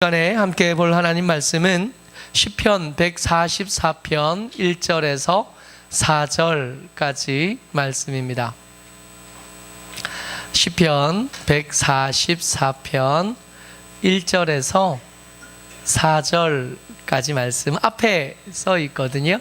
시간에 함께 볼 하나님 말씀은 시편 144편 1절에서 4절까지 말씀입니다. 시편 144편 1절에서 4절까지 말씀 앞에 써 있거든요.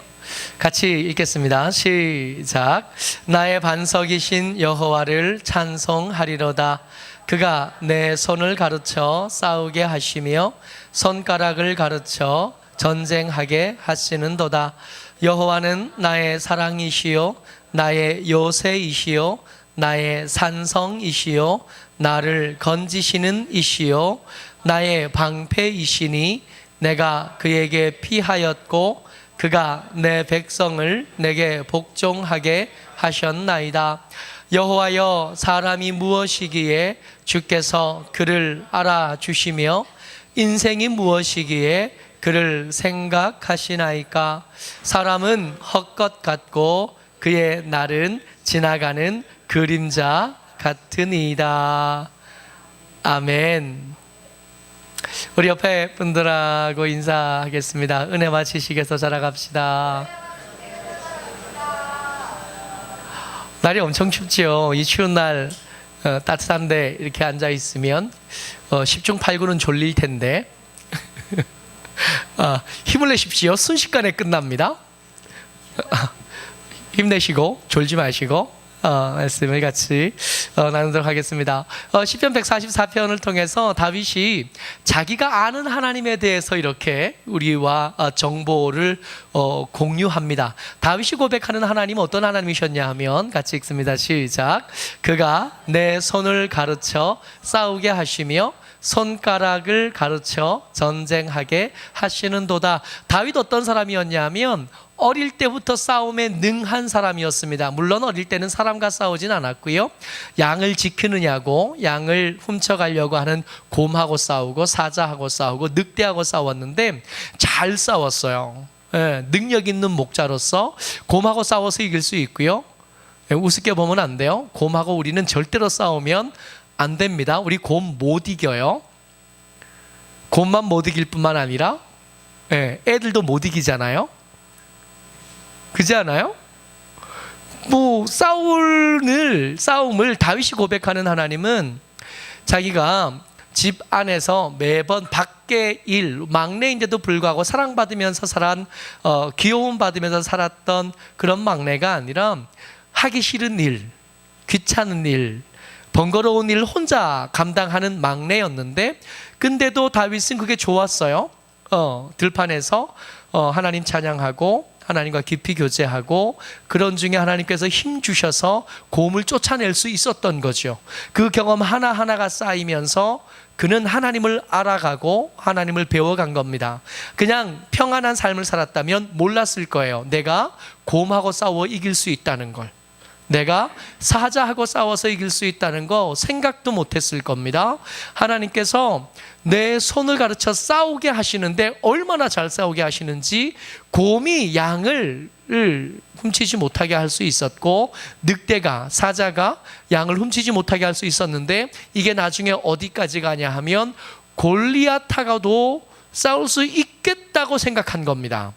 같이 읽겠습니다. 시작. 나의 반석이신 여호와를 찬송하리로다. 그가 내 손을 가르쳐 싸우게 하시며 손가락을 가르쳐 전쟁하게 하시는도다. 여호와는 나의 사랑이시요 나의 요새이시요 나의 산성이시요 나를 건지시는 이시요 나의 방패이시니 내가 그에게 피하였고 그가 내 백성을 내게 복종하게 하셨나이다. 여호와여, 사람이 무엇이기에 주께서 그를 알아주시며 인생이 무엇이기에 그를 생각하시나이까. 사람은 헛것 같고 그의 날은 지나가는 그림자 같으니이다. 아멘. 우리 옆에 분들하고 인사하겠습니다. 은혜와 지식에서 자라갑시다. 날이 엄청 춥지요. 이 추운 날 따뜻한데 이렇게 앉아 있으면 10중 8구는 졸릴 텐데 힘을 내십시오. 순식간에 끝납니다. 힘내시고 졸지 마시고 말씀을 같이 나누도록 하겠습니다. 시편 144편을 통해서 다윗이 자기가 아는 하나님에 대해서 이렇게 우리와 정보를 공유합니다. 다윗이 고백하는 하나님은 어떤 하나님이셨냐 하면 같이 읽습니다. 시작. 그가 내 손을 가르쳐 싸우게 하시며 손가락을 가르쳐 전쟁하게 하시는도다. 다윗 어떤 사람이었냐 하면 어릴 때부터 싸움에 능한 사람이었습니다. 물론 어릴 때는 사람과 싸우진 않았고요. 양을 지키느냐고 양을 훔쳐가려고 하는 곰하고 싸우고 사자하고 싸우고 늑대하고 싸웠는데 잘 싸웠어요. 능력 있는 목자로서 곰하고 싸워서 이길 수 있고요. 우습게 보면 안 돼요. 곰하고 우리는 절대로 싸우면 안 됩니다. 우리 곰 못 이겨요. 곰만 못 이길 뿐만 아니라 애들도 못 이기잖아요. 그렇지 않아요? 싸움을 다윗이 고백하는 하나님은 자기가 집 안에서 매번 밖의 일, 막내인데도 불구하고 사랑받으면서 귀여움 받으면서 살았던 그런 막내가 아니라 하기 싫은 일, 귀찮은 일, 번거로운 일 혼자 감당하는 막내였는데 근데도 다윗은 그게 좋았어요. 들판에서 하나님 찬양하고 하나님과 깊이 교제하고 그런 중에 하나님께서 힘 주셔서 곰을 쫓아낼 수 있었던 거죠. 그 경험 하나하나가 쌓이면서 그는 하나님을 알아가고 하나님을 배워간 겁니다. 그냥 평안한 삶을 살았다면 몰랐을 거예요. 내가 곰하고 싸워 이길 수 있다는 걸. 내가 사자하고 싸워서 이길 수 있다는 거 생각도 못했을 겁니다. 하나님께서 내 손을 가르쳐 싸우게 하시는데 얼마나 잘 싸우게 하시는지 곰이 양을 훔치지 못하게 할 수 있었고 늑대가 사자가 양을 훔치지 못하게 할 수 있었는데 이게 나중에 어디까지 가냐 하면 골리앗하고도 싸울 수 있겠다고 생각한 겁니다.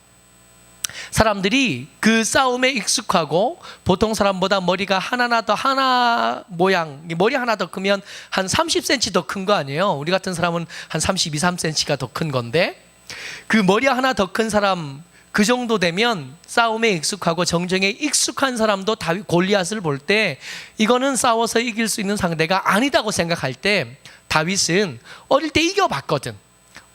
사람들이 그 싸움에 익숙하고 보통 사람보다 머리가 머리 하나 더 크면 한 30cm 더 큰 거 아니에요? 우리 같은 사람은 한 32, 3cm가 더 큰 건데 그 머리 하나 더 큰 사람 그 정도 되면 싸움에 익숙하고 정쟁에 익숙한 사람도 골리앗을 볼 때 이거는 싸워서 이길 수 있는 상대가 아니다고 생각할 때 다윗은 어릴 때 이겨봤거든.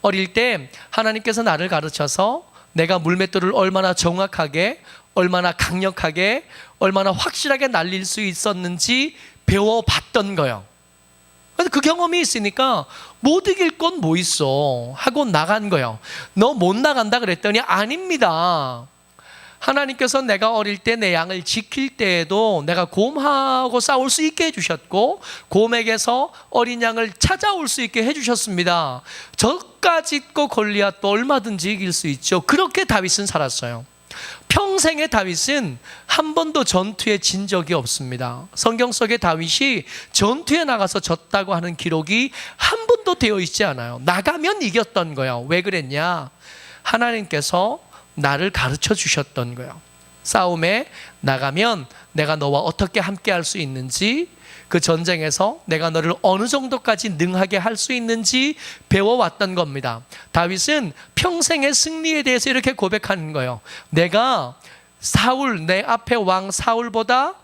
어릴 때 하나님께서 나를 가르쳐서 내가 물맷돌을 얼마나 정확하게, 얼마나 강력하게, 얼마나 확실하게 날릴 수 있었는지 배워봤던 거예요. 그래서 그 경험이 있으니까 못 이길 건 뭐 있어 하고 나간 거예요. 너 못 나간다 그랬더니 아닙니다. 하나님께서 내가 어릴 때 내 양을 지킬 때에도 내가 곰하고 싸울 수 있게 해주셨고 곰에게서 어린 양을 찾아올 수 있게 해주셨습니다. 저까짓 거 골리앗도 얼마든지 이길 수 있죠. 그렇게 다윗은 살았어요. 평생의 다윗은 한 번도 전투에 진 적이 없습니다. 성경 속에 다윗이 전투에 나가서 졌다고 하는 기록이 한 번도 되어 있지 않아요. 나가면 이겼던 거예요. 왜 그랬냐? 하나님께서 나를 가르쳐 주셨던 거예요. 싸움에 나가면 내가 너와 어떻게 함께 할 수 있는지, 그 전쟁에서 내가 너를 어느 정도까지 능하게 할 수 있는지 배워왔던 겁니다. 다윗은 평생의 승리에 대해서 이렇게 고백하는 거예요. 내가 내 앞에 왕 사울보다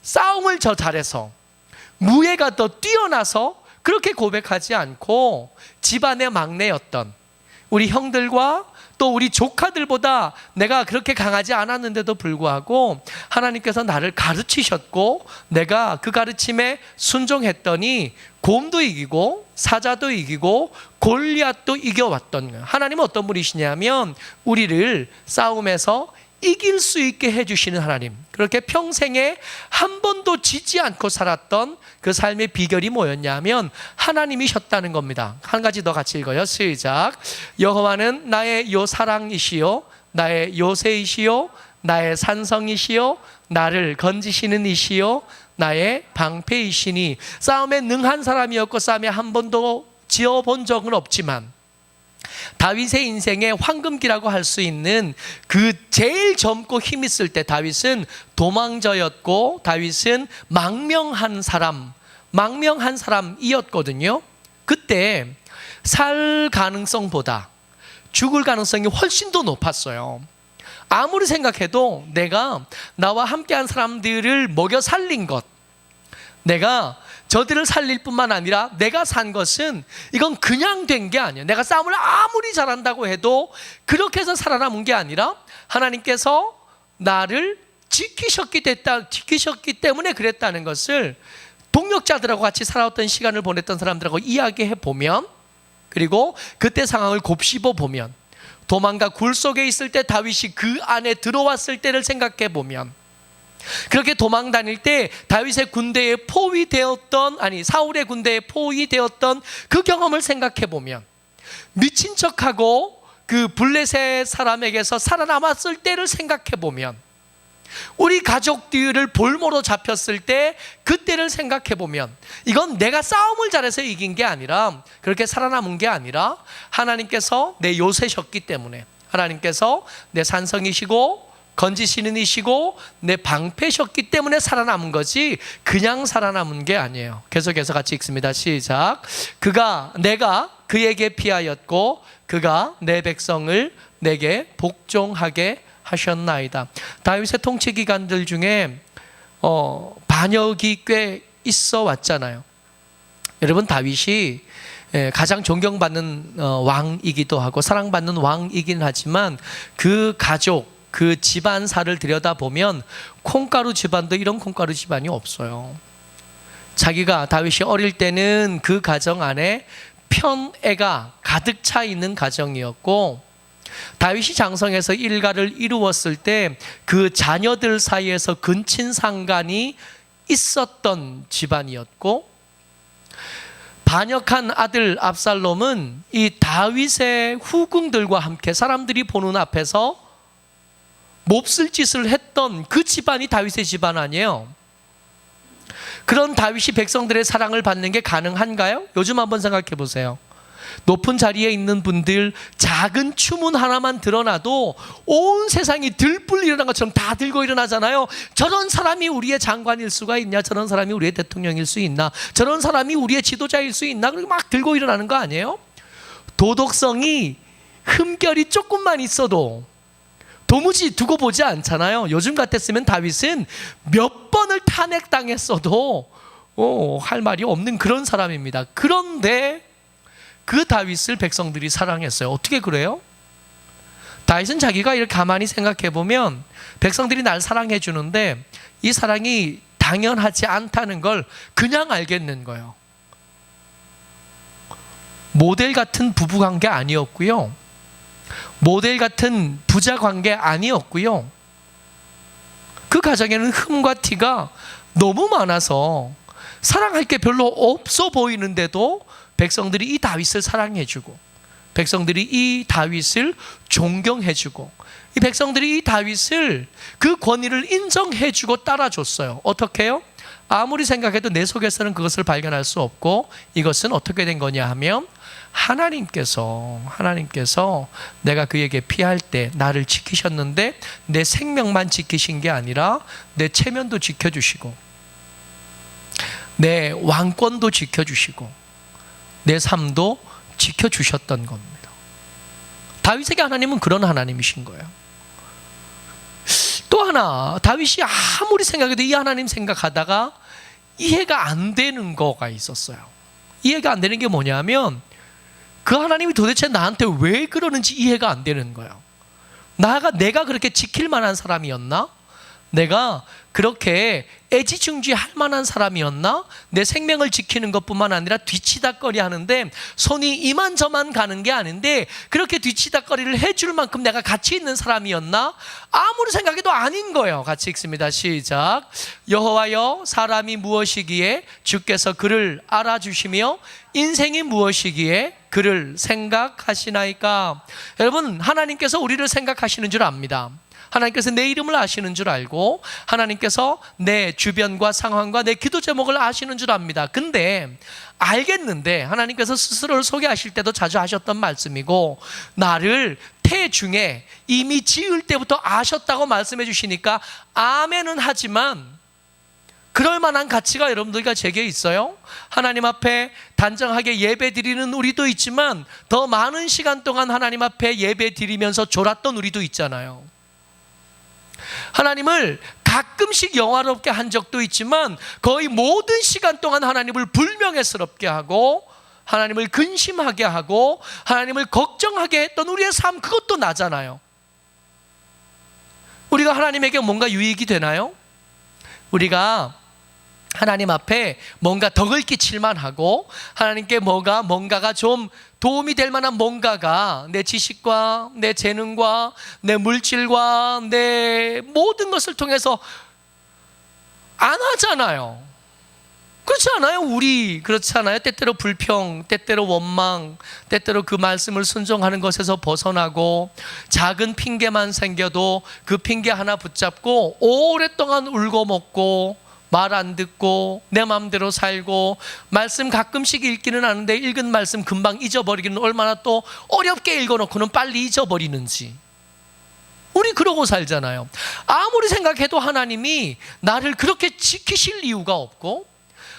싸움을 더 잘해서, 무예가 더 뛰어나서 그렇게 고백하지 않고, 집안의 막내였던 우리 형들과 또 우리 조카들보다 내가 그렇게 강하지 않았는데도 불구하고 하나님께서 나를 가르치셨고, 내가 그 가르침에 순종했더니 곰도 이기고 사자도 이기고 골리앗도 이겨왔던 거예요. 하나님은 어떤 분이시냐면 우리를 싸움에서 이길 수 있게 해주시는 하나님. 그렇게 평생에 한 번도 지지 않고 살았던 그 삶의 비결이 뭐였냐면 하나님이셨다는 겁니다. 한 가지 더 같이 읽어요. 시작. 여호와는 나의 요사랑이시요 나의 요새이시요 나의 산성이시요 나를 건지시는 이시요 나의 방패이시니. 싸움에 능한 사람이었고 싸움에 한 번도 지어본 적은 없지만 다윗의 인생의 황금기라고 할 수 있는 그 제일 젊고 힘 있을 때 다윗은 도망자였고, 다윗은 망명한 사람이었거든요. 그때 살 가능성보다 죽을 가능성이 훨씬 더 높았어요. 아무리 생각해도 내가 나와 함께한 사람들을 먹여 살린 것, 내가 저들을 살릴 뿐만 아니라 내가 산 것은 이건 그냥 된 게 아니에요. 내가 싸움을 아무리 잘한다고 해도 그렇게 해서 살아남은 게 아니라 하나님께서 나를 지키셨기 때문에 그랬다는 것을 동역자들하고 같이 살아왔던 시간을 보냈던 사람들하고 이야기해 보면, 그리고 그때 상황을 곱씹어 보면, 도망가 굴 속에 있을 때 다윗이 그 안에 들어왔을 때를 생각해 보면, 그렇게 도망 다닐 때 다윗의 군대에 사울의 군대에 포위되었던 그 경험을 생각해 보면, 미친 척하고 그 블레셋 사람에게서 살아남았을 때를 생각해 보면, 우리 가족들을 볼모로 잡혔을 때 그때를 생각해 보면, 이건 내가 싸움을 잘해서 이긴 게 아니라, 그렇게 살아남은 게 아니라 하나님께서 내 요새셨기 때문에, 하나님께서 내 산성이시고 건지시는 이시고 내 방패셨기 때문에 살아남은 거지 그냥 살아남은 게 아니에요. 계속해서 같이 읽습니다. 시작. 내가 그에게 피하였고 그가 내 백성을 내게 복종하게 하셨나이다. 다윗의 통치 기간들 중에 반역이 꽤 있어 왔잖아요. 여러분, 다윗이 가장 존경받는 왕이기도 하고 사랑받는 왕이긴 하지만 그 가족, 그 집안사를 들여다보면 콩가루 집안도 이런 콩가루 집안이 없어요. 다윗이 어릴 때는 그 가정 안에 편애가 가득 차 있는 가정이었고, 다윗이 장성해서 일가를 이루었을 때 그 자녀들 사이에서 근친상간이 있었던 집안이었고, 반역한 아들 압살롬은 이 다윗의 후궁들과 함께 사람들이 보는 앞에서 몹쓸 짓을 했던 그 집안이 다윗의 집안 아니에요. 그런 다윗이 백성들의 사랑을 받는 게 가능한가요? 요즘 한번 생각해 보세요. 높은 자리에 있는 분들, 작은 추문 하나만 드러나도 온 세상이 들불 일어난 것처럼 다 들고 일어나잖아요. 저런 사람이 우리의 장관일 수가 있냐? 저런 사람이 우리의 대통령일 수 있나? 저런 사람이 우리의 지도자일 수 있나? 그리고 막 들고 일어나는 거 아니에요? 도덕성이 흠결이 조금만 있어도 도무지 두고 보지 않잖아요. 요즘 같았으면 다윗은 몇 번을 탄핵당했어도 할 말이 없는 그런 사람입니다. 그런데 그 다윗을 백성들이 사랑했어요. 어떻게 그래요? 다윗은 자기가 이렇게 가만히 생각해 보면 백성들이 날 사랑해 주는데 이 사랑이 당연하지 않다는 걸 그냥 알겠는 거예요. 모델 같은 부부관계 아니었고요, 모델 같은 부자 관계 아니었고요, 그 가정에는 흠과 티가 너무 많아서 사랑할 게 별로 없어 보이는데도 백성들이 이 다윗을 사랑해주고, 백성들이 이 다윗을 존경해주고, 이 백성들이 이 다윗을 그 권위를 인정해주고 따라줬어요. 어떻게 해요? 아무리 생각해도 내 속에서는 그것을 발견할 수 없고, 이것은 어떻게 된 거냐 하면 하나님께서 내가 그에게 피할 때 나를 지키셨는데 내 생명만 지키신 게 아니라 내 체면도 지켜주시고 내 왕권도 지켜주시고 내 삶도 지켜주셨던 겁니다. 다윗에게 하나님은 그런 하나님이신 거예요. 또 하나, 다윗이 아무리 생각해도 이 하나님 생각하다가 이해가 안 되는 거가 있었어요. 이해가 안 되는 게 뭐냐면 그 하나님이 도대체 나한테 왜 그러는지 이해가 안 되는 거예요. 내가 그렇게 지킬 만한 사람이었나? 내가 그렇게 애지중지할 만한 사람이었나? 내 생명을 지키는 것뿐만 아니라 뒤치다꺼리 하는데 손이 이만저만 가는 게 아닌데 그렇게 뒤치다꺼리를 해줄 만큼 내가 가치 있는 사람이었나? 아무리 생각해도 아닌 거예요. 같이 읽습니다. 시작. 여호와여, 사람이 무엇이기에 주께서 그를 알아주시며 인생이 무엇이기에 그를 생각하시나이까? 여러분, 하나님께서 우리를 생각하시는 줄 압니다. 하나님께서 내 이름을 아시는 줄 알고 하나님께서 내 주변과 상황과 내 기도 제목을 아시는 줄 압니다. 근데 알겠는데 하나님께서 스스로를 소개하실 때도 자주 하셨던 말씀이고 나를 태중에 이미 지을 때부터 아셨다고 말씀해 주시니까 아멘은 하지만 그럴 만한 가치가 여러분들과 제게 있어요? 하나님 앞에 단정하게 예배 드리는 우리도 있지만 더 많은 시간 동안 하나님 앞에 예배 드리면서 졸았던 우리도 있잖아요. 하나님을 가끔씩 영화롭게 한 적도 있지만 거의 모든 시간 동안 하나님을 불명예스럽게 하고 하나님을 근심하게 하고 하나님을 걱정하게 했던 우리의 삶, 그것도 나잖아요. 우리가 하나님에게 뭔가 유익이 되나요? 우리가 하나님 앞에 뭔가 덕을 끼칠만 하고 하나님께 뭔가가 좀 도움이 될 만한 뭔가가 내 지식과 내 재능과 내 물질과 내 모든 것을 통해서 안 하잖아요. 그렇지 않아요? 우리 그렇지 않아요? 때때로 불평, 때때로 원망, 때때로 그 말씀을 순종하는 것에서 벗어나고 작은 핑계만 생겨도 그 핑계 하나 붙잡고 오랫동안 울고 먹고 말 안 듣고 내 마음대로 살고 말씀 가끔씩 읽기는 하는데 읽은 말씀 금방 잊어버리기는 얼마나 또 어렵게 읽어놓고는 빨리 잊어버리는지 우리 그러고 살잖아요. 아무리 생각해도 하나님이 나를 그렇게 지키실 이유가 없고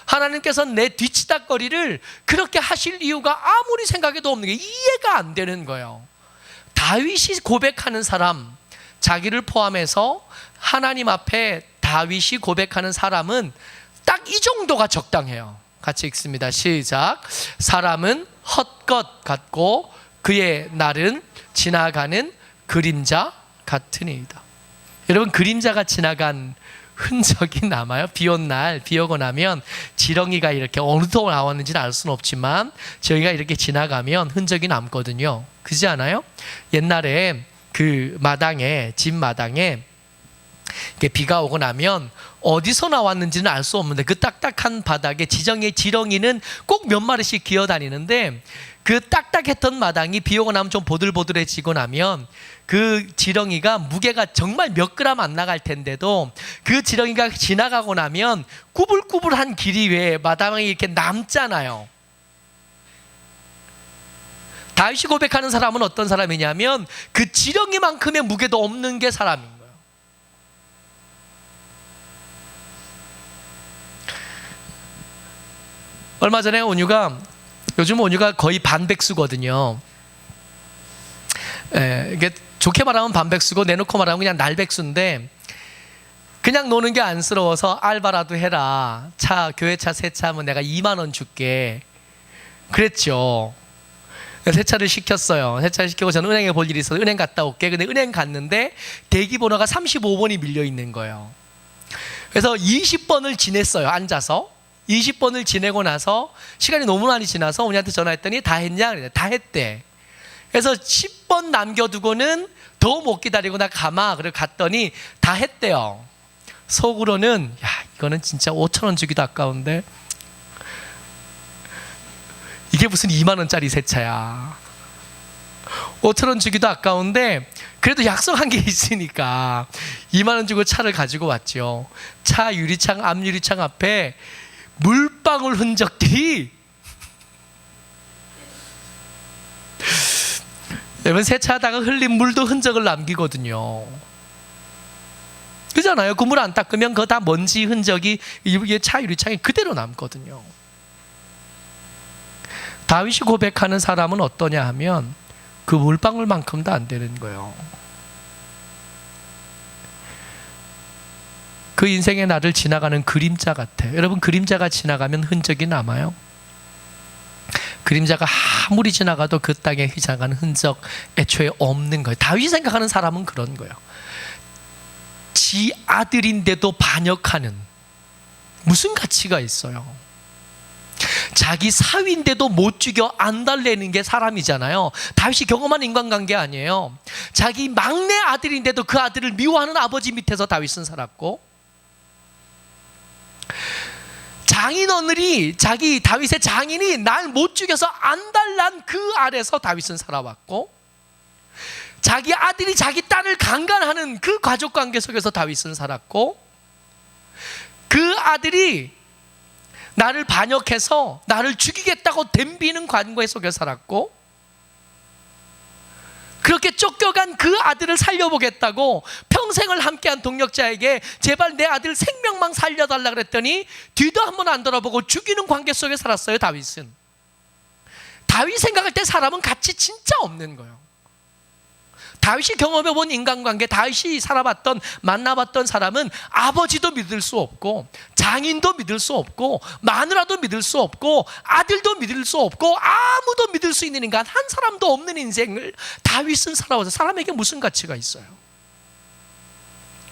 하나님께서 내 뒤치다꺼리를 그렇게 하실 이유가 아무리 생각해도 없는 게 이해가 안 되는 거예요. 다윗이 고백하는 사람, 자기를 포함해서 하나님 앞에 다윗이 고백하는 사람은 딱 이 정도가 적당해요. 같이 읽습니다. 시작. 사람은 헛것 같고 그의 날은 지나가는 그림자 같으니이다. 여러분, 그림자가 지나간 흔적이 남아요? 비 온 날, 비 오고 나면 지렁이가 이렇게 어디서 나왔는지는 알 수는 없지만 지렁이가 이렇게 지나가면 흔적이 남거든요. 그렇지 않아요? 옛날에 그 마당에, 집 마당에 이렇게 비가 오고 나면 어디서 나왔는지는 알 수 없는데 그 딱딱한 바닥에 지렁이는 꼭 몇 마리씩 기어다니는데 그 딱딱했던 마당이 비 오고 나면 좀 보들보들해지고 나면 그 지렁이가 무게가 정말 몇 그램 안 나갈 텐데도 그 지렁이가 지나가고 나면 꾸불꾸불한 길이 왜 마당에 이렇게 남잖아요. 다윗이 고백하는 사람은 어떤 사람이냐면 그 지렁이만큼의 무게도 없는 게 사람인 거예요. 얼마 전에 요즘 온유가 거의 반백수거든요. 이게 좋게 말하면 반백수고 내놓고 말하면 그냥 날백수인데 그냥 노는 게 안쓰러워서 알바라도 해라. 교회차 세차하면 내가 2만 원 줄게. 그랬죠. 세차를 시켰어요. 세차를 시키고 저는 은행에 볼 일이 있어서 은행 갔다 올게. 근데 은행 갔는데 대기번호가 35번이 밀려 있는 거예요. 그래서 20번을 지냈어요. 앉아서 20번을 지내고 나서 시간이 너무 많이 지나서 언니한테 전화했더니 다 했냐? 그래. 다 했대. 그래서 10번 남겨두고는 더 못 기다리고 나 가마. 그래 갔더니 다 했대요. 속으로는 야, 이거는 진짜 5천 원 주기도 아까운데 이게 무슨 2만 원짜리 세차야. 5천 원 주기도 아까운데 그래도 약속한 게 있으니까 2만 원 주고 차를 가지고 왔죠. 차 유리창, 앞 유리창 앞에 물방울 흔적들이, 여러분 세차하다가 흘린 물도 흔적을 남기거든요. 그잖아요. 그 물 안 닦으면 그거 다 먼지 흔적이 차 유리창에 그대로 남거든요. 다윗이 고백하는 사람은 어떠냐 하면 그 물방울만큼도 안 되는 거예요. 그 인생의 나를 지나가는 그림자 같아요. 여러분, 그림자가 지나가면 흔적이 남아요? 그림자가 아무리 지나가도 그 땅에 지나가는 흔적 애초에 없는 거예요. 다윗이 생각하는 사람은 그런 거예요. 지 아들인데도 반역하는, 무슨 가치가 있어요? 자기 사위인데도 못 죽여 안 달래는 게 사람이잖아요. 다윗이 경험한 인간관계 아니에요. 자기 막내 아들인데도 그 아들을 미워하는 아버지 밑에서 다윗은 살았고, 장인어른이, 자기 다윗의 장인이 날 못 죽여서 안 달란 그 아래서 다윗은 살아왔고, 자기 아들이 자기 딸을 강간하는 그 가족관계 속에서 다윗은 살았고, 그 아들이 나를 반역해서 나를 죽이겠다고 덤비는 관계 속에 살았고, 그렇게 쫓겨간 그 아들을 살려보겠다고 평생을 함께한 동력자에게 제발 내 아들 생명만 살려달라 그랬더니 뒤도 한 번 안 돌아보고 죽이는 관계 속에 살았어요. 다윗은. 다윗 생각할 때 사람은 가치 진짜 없는 거예요. 다윗이 경험해본 인간관계, 다윗이 살아봤던, 만나봤던 사람은 아버지도 믿을 수 없고, 장인도 믿을 수 없고, 마누라도 믿을 수 없고, 아들도 믿을 수 없고, 아무도 믿을 수 있는 인간 한 사람도 없는 인생을 다윗은 살아와서 사람에게 무슨 가치가 있어요?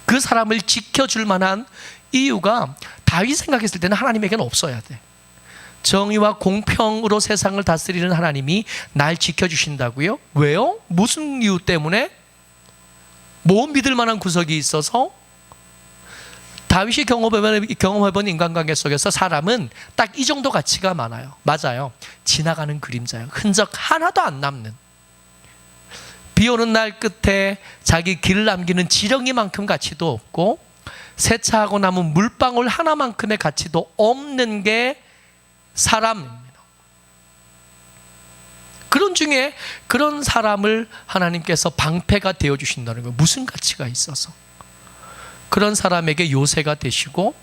그 사람을 지켜줄 만한 이유가 다윗 생각했을 때는 하나님에게는 없어야 돼. 정의와 공평으로 세상을 다스리는 하나님이 날 지켜주신다고요? 왜요? 무슨 이유 때문에? 뭐 믿을 만한 구석이 있어서? 다윗이 경험해본 인간관계 속에서 사람은 딱 이 정도 가치가 많아요. 맞아요. 지나가는 그림자예요. 흔적 하나도 안 남는. 비 오는 날 끝에 자기 길을 남기는 지렁이만큼 가치도 없고, 세차하고 남은 물방울 하나만큼의 가치도 없는 게 사람입니다. 그런 중에 그런 사람을 하나님께서 방패가 되어 주신다는 거예요. 무슨 가치가 있어서? 그런 사람에게 요새가 되시고,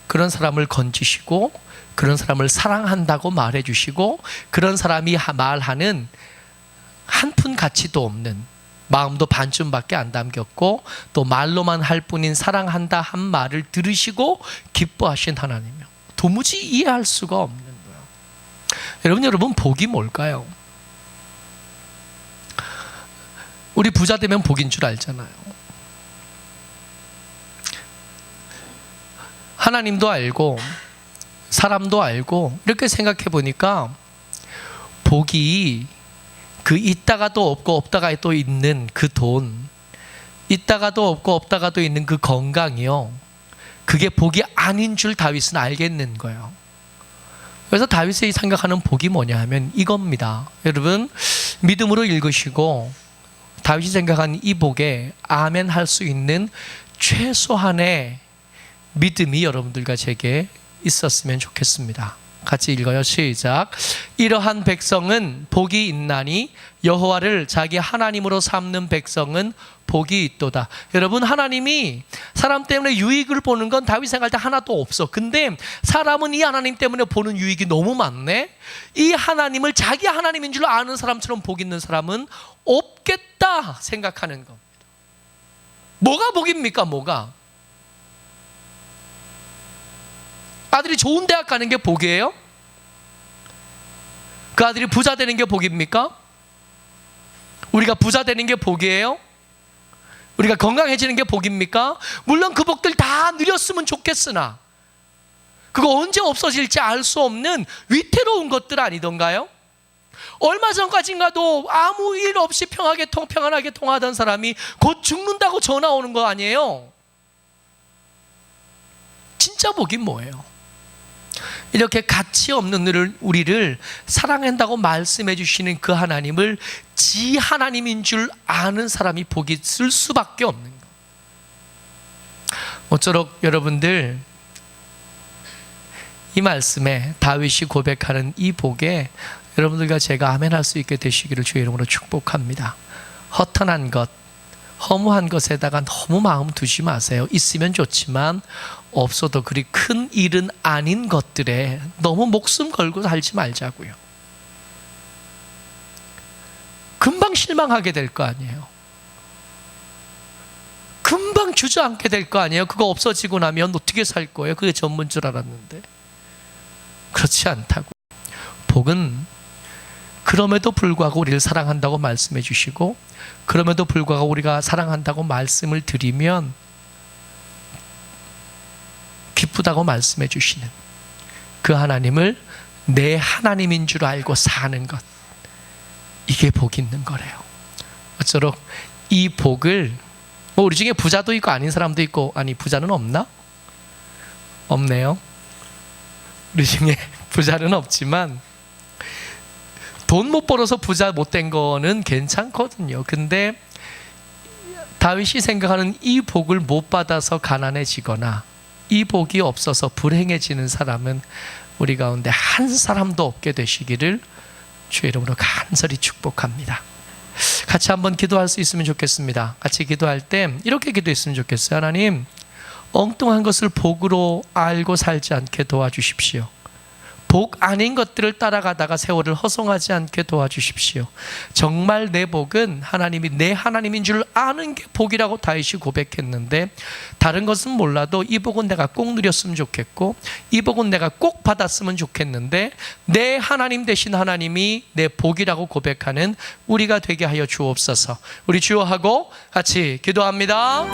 그런 사람을 건지시고, 그런 사람을 사랑한다고 말해 주시고, 그런 사람이 말하는 한 푼 가치도 없는, 마음도 반쯤밖에 안 담겼고 또 말로만 할 뿐인 사랑한다 한 말을 들으시고 기뻐하신 하나님이요. 도무지 이해할 수가 없는 거예요. 여러분 복이 뭘까요? 우리 부자 되면 복인 줄 알잖아요. 하나님도 알고 사람도 알고 이렇게 생각해 보니까 복이 그 있다가도 없고 없다가 또 있는 그 돈, 있다가도 없고 없다가도 있는 그 건강이요, 그게 복이 아닌 줄 다윗은 알겠는 거예요. 그래서 다윗이 생각하는 복이 뭐냐 하면 이겁니다. 여러분 믿음으로 읽으시고 다윗이 생각한 이 복에 아멘 할 수 있는 최소한의 믿음이 여러분들과 제게 있었으면 좋겠습니다. 같이 읽어요. 시작. 이러한 백성은 복이 있나니 여호와를 자기 하나님으로 삼는 백성은 복이 있도다. 여러분 하나님이 사람 때문에 유익을 보는 건 다윗 생각할 때 하나도 없어. 근데 사람은 이 하나님 때문에 보는 유익이 너무 많네. 이 하나님을 자기 하나님인 줄 아는 사람처럼 복 있는 사람은 없겠다 생각하는 겁니다. 뭐가 복입니까? 뭐가? 아들이 좋은 대학 가는 게 복이에요? 그 아들이 부자 되는 게 복입니까? 우리가 부자 되는 게 복이에요? 우리가 건강해지는 게 복입니까? 물론 그 복들 다 누렸으면 좋겠으나 그거 언제 없어질지 알 수 없는 위태로운 것들 아니던가요? 얼마 전까지인가도 아무 일 없이 평안하게 통하던 사람이 곧 죽는다고 전화 오는 거 아니에요? 진짜 복이 뭐예요? 이렇게 가치 없는 우리를 사랑한다고 말씀해 주시는 그 하나님을 지 하나님인 줄 아는 사람이 복이 있을 수밖에 없는 거예요. 모쪼록 여러분들 이 말씀에 다윗이 고백하는 이 복에 여러분들과 제가 아멘할 수 있게 되시기를 주의 이름으로 축복합니다. 허탄한 것, 허무한 것에다가 너무 마음 두지 마세요. 있으면 좋지만 없어도 그리 큰 일은 아닌 것들에 너무 목숨 걸고 살지 말자고요. 금방 실망하게 될 거 아니에요. 금방 주저앉게 될 거 아니에요. 그거 없어지고 나면 어떻게 살 거예요? 그게 전부인 줄 알았는데. 그렇지 않다고. 복은 그럼에도 불구하고 우리를 사랑한다고 말씀해 주시고, 그럼에도 불구하고 우리가 사랑한다고 말씀을 드리면 기쁘다고 말씀해 주시는 그 하나님을 내 하나님인 줄 알고 사는 것, 이게 복 있는 거래요. 어쩌록 이 복을, 우리 중에 부자도 있고 아닌 사람도 있고, 아니 부자는 없나? 없네요. 우리 중에 부자는 없지만 돈 못 벌어서 부자 못 된 거는 괜찮거든요. 근데 다윗이 생각하는 이 복을 못 받아서 가난해지거나 이 복이 없어서 불행해지는 사람은 우리 가운데 한 사람도 없게 되시기를 주의 이름으로 간절히 축복합니다. 같이 한번 기도할 수 있으면 좋겠습니다. 같이 기도할 때 이렇게 기도했으면 좋겠어요. 하나님, 엉뚱한 것을 복으로 알고 살지 않게 도와주십시오. 복 아닌 것들을 따라가다가 세월을 허송하지 않게 도와주십시오. 정말 내 복은 하나님이 내 하나님인 줄 아는 게 복이라고 다윗이 고백했는데, 다른 것은 몰라도 이 복은 내가 꼭 누렸으면 좋겠고 이 복은 내가 꼭 받았으면 좋겠는데, 내 하나님 되신 하나님이 내 복이라고 고백하는 우리가 되게 하여 주옵소서. 우리 주여 하고 같이 기도합니다.